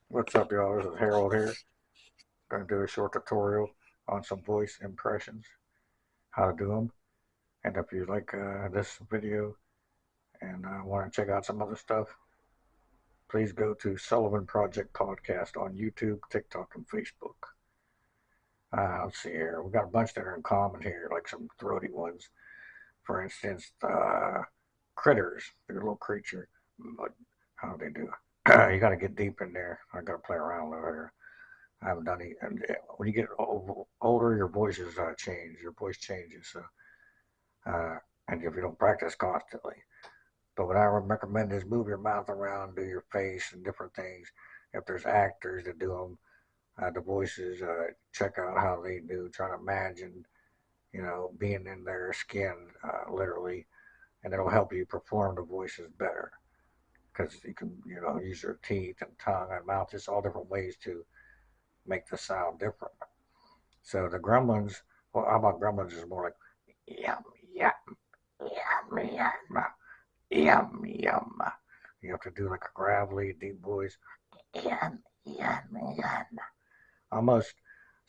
What's up, y'all? This is Harold here. Going to do a short tutorial on some voice impressions, how to do them. And if you like this video and want to check out some other stuff, please go to Sullivan Project Podcast on YouTube, TikTok, and Facebook. Let's see here. We've got a bunch that are in common here, like some throaty ones. For instance, critters. They're a little creature. But how do they do? You got to get deep in there. I got to play around over here. I haven't done it. And when you get older, your voices change. Your voice changes. So, and if you don't practice constantly. But what I recommend is move your mouth around, do your face and different things. If there's actors that do them, the voices, check out how they do. Try to imagine, being in their skin, literally, and it'll help you perform the voices better. Because you can, use your teeth and tongue and mouth, just all different ways to make the sound different. So the gremlins, well, how about gremlins is more like yum, yum, yum, yum, yum, yum. You have to do like a gravelly, deep voice. Yum, yum, yum. Almost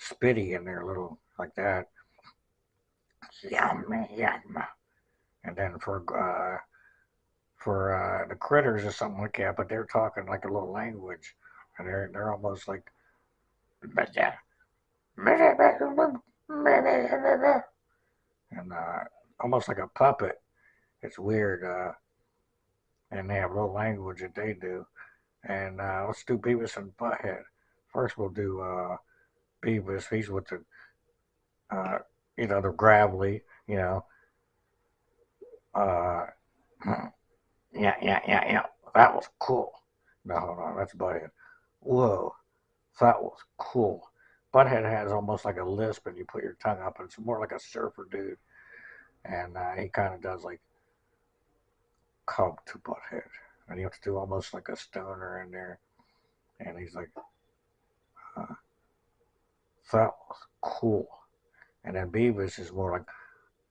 spitty in there, a little like that. Yum, yum. And then for the critters or something like that, but they're talking like a little language, and they're almost like and almost like a puppet. It's weird, and they have little language that they do. And let's do Beavis and Butthead. First, we'll do Beavis. He's with uh, the gravelly, uh, yeah. That was cool. No, hold on, that's Butthead. Whoa, that was cool. Butthead has almost like a lisp, and you put your tongue up, and it's more like a surfer dude. And he kind of does like come to Butthead, and you have to do almost like a stoner in there. And he's like, uh, that was cool. And then Beavis is more like,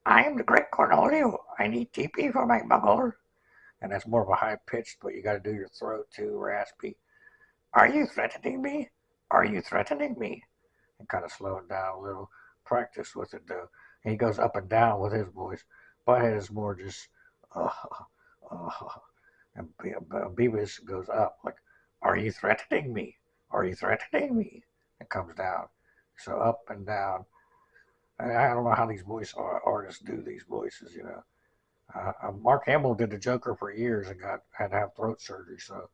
I am the great Cornelio. I need TP for my buckler. And that's more of a high pitched, but you got to do your throat too, raspy. Are you threatening me? Are you threatening me? And kind of slow it down a little. Practice with it though. And he goes up and down with his voice. Butthead is more just, uh, uh, and Beavis goes up like, are you threatening me? Are you threatening me? It comes down. So up and down. I don't know how these voice artists do these voices. Mark Hamill did the Joker for years and had to have throat surgery, so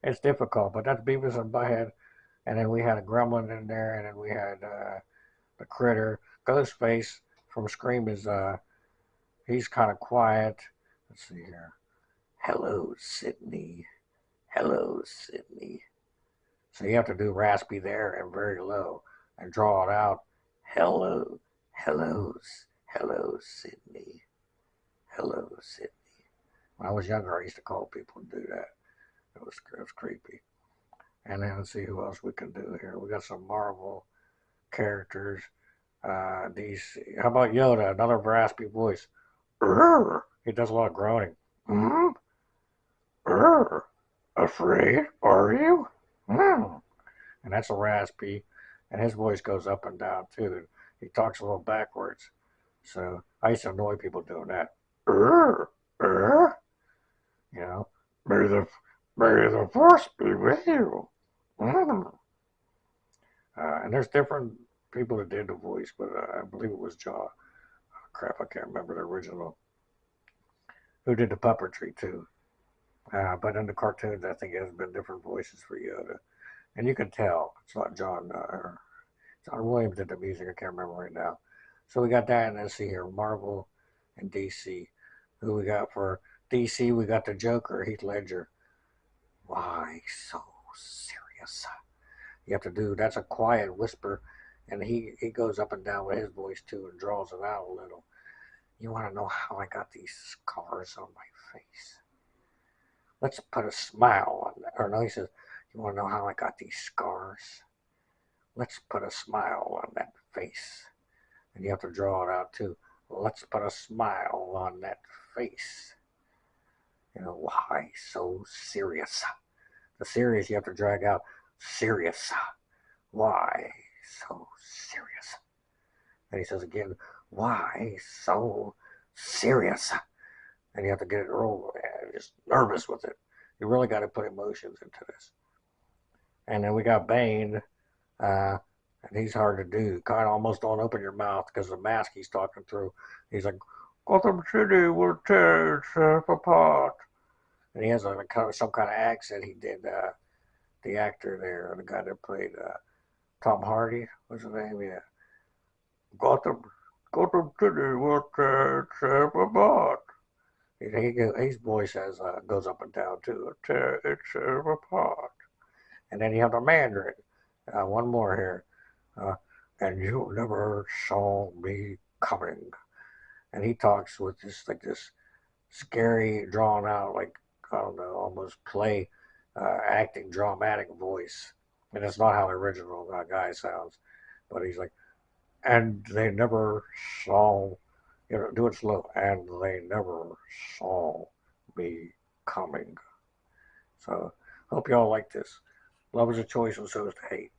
it's difficult. But that's Beavis and Butthead, and then we had a Gremlin in there, and then we had the Critter. Ghostface from Scream is he's kind of quiet. Let's see here. Hello, Sydney. Hello, Sydney. So you have to do raspy there and very low, and draw it out. Hello, hello, Sydney. Hello, Sydney. When I was younger, I used to call people and do that. It was creepy. And then let's see who else we can do here. We got some Marvel characters. DC. How about Yoda? Another raspy voice. He does a lot of groaning. Mm? Afraid? Are you? Mm. And that's a raspy. And his voice goes up and down too. He talks a little backwards. So I used to annoy people doing that. Er, er, you know, may the may the force be with you. Mm. And there's different people that did the voice, but I believe it was Jaw. Crap, I can't remember the original. Who did the puppetry too? But in the cartoons, I think it has been different voices for Yoda, and you can tell it's not John Williams did the music. I can't remember right now. So we got that, and let's see here, Marvel and DC. Who we got for DC? We got the Joker, Heath Ledger. Why so serious? You have to do that's a quiet whisper, and he goes up and down with his voice too, and draws it out a little. You want to know how I got these scars on my face? Let's put a smile on that. Or no, he says, you want to know how I got these scars? Let's put a smile on that face. And you have to draw it out too. Let's put a smile on that face. You know, why so serious? The serious you have to drag out. Serious. Why so serious? And he says again, why so serious? And you have to get it rolled. Just nervous with it. You really got to put emotions into this. And then we got Bane, and he's hard to do. Kind of almost don't open your mouth because the mask he's talking through. He's like, Gotham City will tear itself apart. And he has a kind of some kind of accent. He did the actor there, the guy that played Tom Hardy. What's his name? Yeah, Gotham, Gotham City will tear itself apart. His voice goes up and down too. Tear itself apart. And then you have the Mandarin. One more here. Uh, and you never saw me coming. And he talks with this scary, drawn out, like, I don't know, almost play acting dramatic voice. And it's not how the original guy sounds. But he's like, and they never saw, do it slow, and they never saw me coming. So, hope y'all like this. Love is a choice and so is to hate.